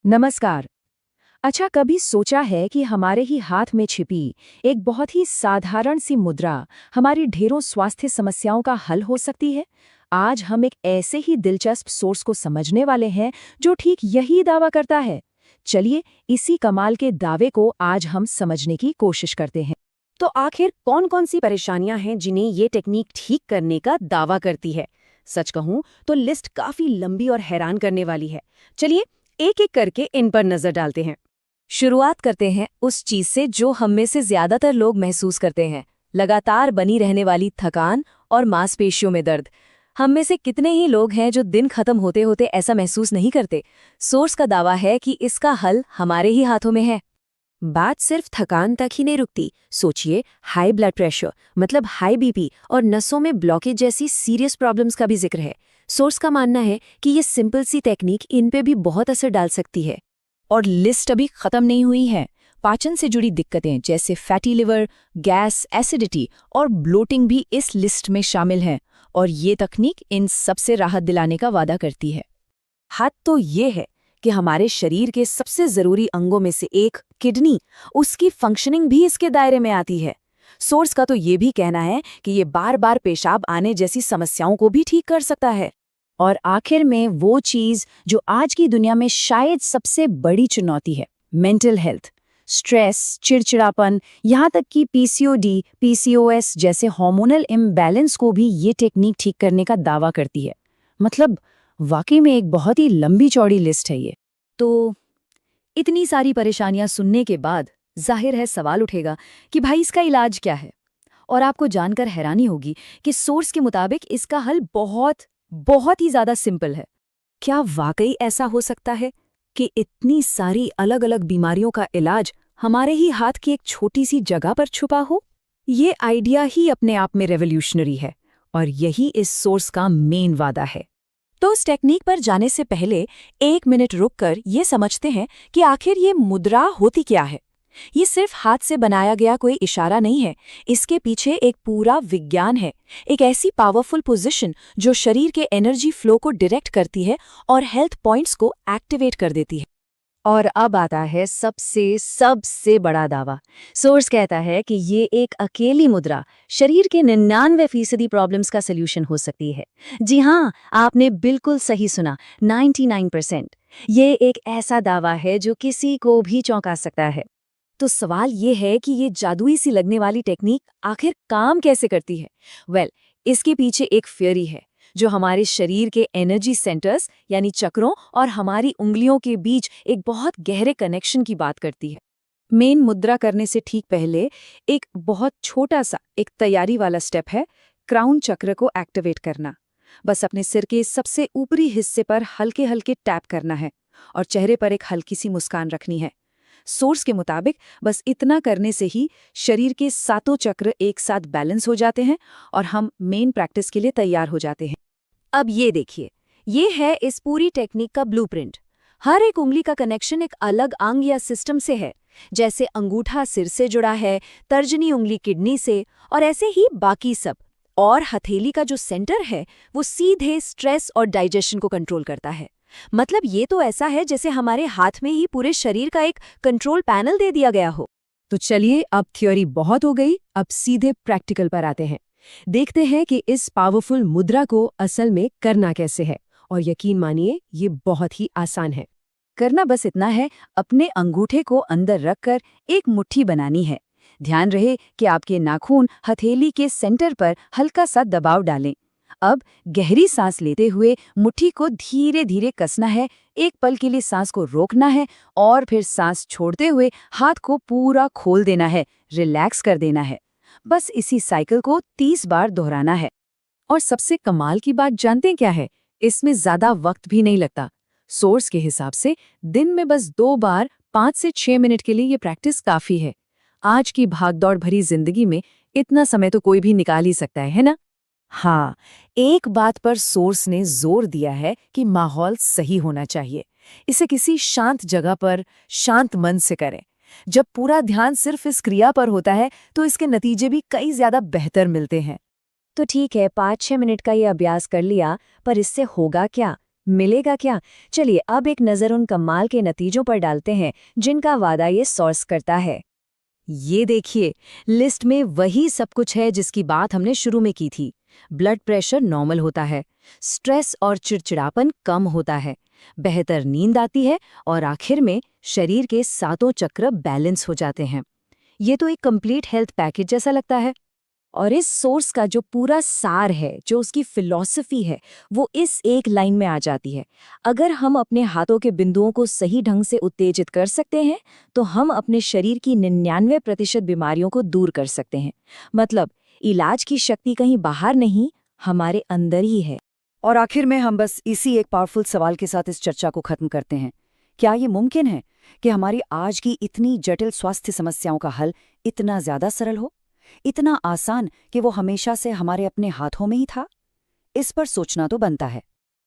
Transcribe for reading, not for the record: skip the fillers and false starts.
नमस्कार। अच्छा, कभी सोचा है कि हमारे ही हाथ में छिपी एक बहुत ही साधारण सी मुद्रा हमारी ढेरों स्वास्थ्य समस्याओं का हल हो सकती है? आज हम एक ऐसे ही दिलचस्प सोर्स को समझने वाले हैं जो ठीक यही दावा करता है। चलिए, इसी कमाल के दावे को आज हम समझने की कोशिश करते हैं। तो आखिर कौन कौन सी परेशानियां हैं जिन्हें ये टेक्निक ठीक करने का दावा करती है? सच कहूं तो लिस्ट काफी लंबी और हैरान करने वाली है। चलिए एक एक करके इन पर नजर डालते हैं। शुरुआत करते हैं उस चीज से जो हम में से ज्यादातर लोग महसूस करते हैं, लगातार बनी रहने वाली थकान और मांसपेशियों में दर्द। हम में से कितने ही लोग हैं जो दिन खत्म होते होते ऐसा महसूस नहीं करते? सोर्स का दावा है कि इसका हल हमारे ही हाथों में है। बात सिर्फ थकान तक ही नहीं रुकती। सोचिए, हाई ब्लड प्रेशर मतलब हाई बीपी और नसों में ब्लॉकेज जैसी सीरियस प्रॉब्लम्स का भी जिक्र है। सोर्स का मानना है कि ये सिंपल सी टेक्निक इन पे भी बहुत असर डाल सकती है। और लिस्ट अभी खत्म नहीं हुई है। पाचन से जुड़ी दिक्कतें जैसे फैटी लिवर, गैस, एसिडिटी और ब्लोटिंग भी इस लिस्ट में शामिल हैं, और ये तकनीक इन सबसे राहत दिलाने का वादा करती है। हाथ तो ये है कि हमारे शरीर के सबसे जरूरी अंगों में से एक किडनी, उसकी फंक्शनिंग भी इसके दायरे में आती है। सोर्स का तो ये भी कहना है कि ये बार बार पेशाब आने जैसी समस्याओं को भी ठीक कर सकता है। और आखिर में वो चीज जो आज की दुनिया में शायद सबसे बड़ी चुनौती है, मेंटल हेल्थ। स्ट्रेस, चिड़चिड़ापन, यहाँ तक कि पीसीओडी, पीसीओएस जैसे हार्मोनल इम्बैलेंस को भी ये टेक्निक ठीक करने का दावा करती है। मतलब वाकई में एक बहुत ही लंबी चौड़ी लिस्ट है ये। तो इतनी सारी परेशानियां सुनने के बाद जाहिर है सवाल उठेगा कि भाई इसका इलाज क्या है? और आपको जानकर हैरानी होगी कि सोर्स के मुताबिक इसका हल बहुत बहुत ही ज्यादा सिंपल है। क्या वाकई ऐसा हो सकता है कि इतनी सारी अलग अलग बीमारियों का इलाज हमारे ही हाथ की एक छोटी सी जगह पर छुपा हो? ये आइडिया ही अपने आप में रेवोल्यूशनरी है, और यही इस सोर्स का मेन वादा है। तो इस टेक्निक पर जाने से पहले 1 मिनट रुककर ये समझते हैं कि आखिर ये मुद्रा होती क्या है। ये सिर्फ हाथ से बनाया गया कोई इशारा नहीं है, इसके पीछे एक पूरा विज्ञान है। एक ऐसी पावरफुल पोजीशन जो शरीर के एनर्जी फ्लो को डायरेक्ट करती है और हेल्थ पॉइंट्स को एक्टिवेट कर देती है। और अब आता है सबसे सबसे बड़ा दावा। सोर्स कहता है कि ये एक अकेली मुद्रा शरीर के 99% प्रॉब्लम्स का सलूशन हो सकती है। जी हाँ, आपने बिल्कुल सही सुना, 99%। ये एक ऐसा दावा है जो किसी को भी चौंका सकता है। तो सवाल ये है कि ये जादुई सी लगने वाली टेक्निक आखिर काम कैसे करती है? वेल, इसके पीछे एक थ्योरी है जो हमारे शरीर के एनर्जी सेंटर्स यानी चक्रों और हमारी उंगलियों के बीच एक बहुत गहरे कनेक्शन की बात करती है। मेन मुद्रा करने से ठीक पहले एक बहुत छोटा सा एक तैयारी वाला स्टेप है, क्राउन चक्र को एक्टिवेट करना। बस अपने सिर के सबसे ऊपरी हिस्से पर हल्के हल्के टैप करना है और चेहरे पर एक हल्की सी मुस्कान रखनी है। सोर्स के मुताबिक बस इतना करने से ही शरीर के सातों चक्र एक साथ बैलेंस हो जाते हैं और हम मेन प्रैक्टिस के लिए तैयार हो जाते हैं। अब ये देखिए, ये है इस पूरी टेक्निक का ब्लूप्रिंट। हर एक उंगली का कनेक्शन एक अलग अंग या सिस्टम से है। जैसे अंगूठा सिर से जुड़ा है, तर्जनी उंगली किडनी से, और ऐसे ही बाकी सब। और हथेली का जो सेंटर है वो सीधे स्ट्रेस और डाइजेशन को कंट्रोल करता है। मतलब ये तो ऐसा है जैसे हमारे हाथ में ही पूरे शरीर का एक कंट्रोल पैनल दे दिया गया हो। तो चलिए, अब थ्योरी बहुत हो गई, अब सीधे प्रैक्टिकल पर आते हैं। देखते हैं कि इस पावरफुल मुद्रा को असल में करना कैसे है। और यकीन मानिए, ये बहुत ही आसान है। करना बस इतना है, अपने अंगूठे को अंदर रखकर एक मुट्ठी बनानी है। ध्यान रहे कि आपके नाखून हथेली के सेंटर पर हल्का सा दबाव डालें। अब गहरी सांस लेते हुए मुट्ठी को धीरे धीरे कसना है, एक पल के लिए सांस को रोकना है और फिर सांस छोड़ते हुए हाथ को पूरा खोल देना है, रिलैक्स कर देना है। बस इसी साइकिल को 30 बार दोहराना है। और सबसे कमाल की बात जानते हैं क्या है? इसमें ज्यादा वक्त भी नहीं लगता। सोर्स के हिसाब से दिन में बस 2 बार 5 से 6 मिनट के लिए ये प्रैक्टिस काफी है। आज की भागदौड़ भरी जिंदगी में इतना समय तो कोई भी निकाल ही सकता है ना? हाँ, एक बात पर सोर्स ने जोर दिया है कि माहौल सही होना चाहिए। इसे किसी शांत जगह पर शांत मन से करें। जब पूरा ध्यान सिर्फ इस क्रिया पर होता है तो इसके नतीजे भी कई ज्यादा बेहतर मिलते हैं। तो ठीक है, 5-6 मिनट का ये अभ्यास कर लिया, पर इससे होगा क्या? मिलेगा क्या? चलिए अब एक नज़र उन कमाल के नतीजों पर डालते हैं जिनका वादा ये सोर्स करता है। ये देखिए, लिस्ट में वही सब कुछ है जिसकी बात हमने शुरू में की थी। ब्लड प्रेशर नॉर्मल होता है, स्ट्रेस और चिड़चिड़ापन कम होता है, बेहतर नींद आती है और आखिर में शरीर के सातों चक्र बैलेंस हो जाते हैं। ये तो एक कंप्लीट हेल्थ पैकेज जैसा लगता है। और इस सोर्स का जो पूरा सार है, जो उसकी फिलॉसफी है, वो इस एक लाइन में आ जाती है। अगर हम अपने हाथों के बिंदुओं को सही ढंग से उत्तेजित कर सकते हैं, तो हम अपने शरीर की 99% बीमारियों को दूर कर सकते हैं। मतलब इलाज की शक्ति कहीं बाहर नहीं, हमारे अंदर ही है। और आखिर में हम बस इसी एक पावरफुल सवाल के साथ इस चर्चा को खत्म करते हैं। क्या ये मुमकिन है कि हमारी आज की इतनी जटिल स्वास्थ्य समस्याओं का हल इतना ज्यादा सरल हो, इतना आसान कि वो हमेशा से हमारे अपने हाथों में ही था? इस पर सोचना तो बनता है।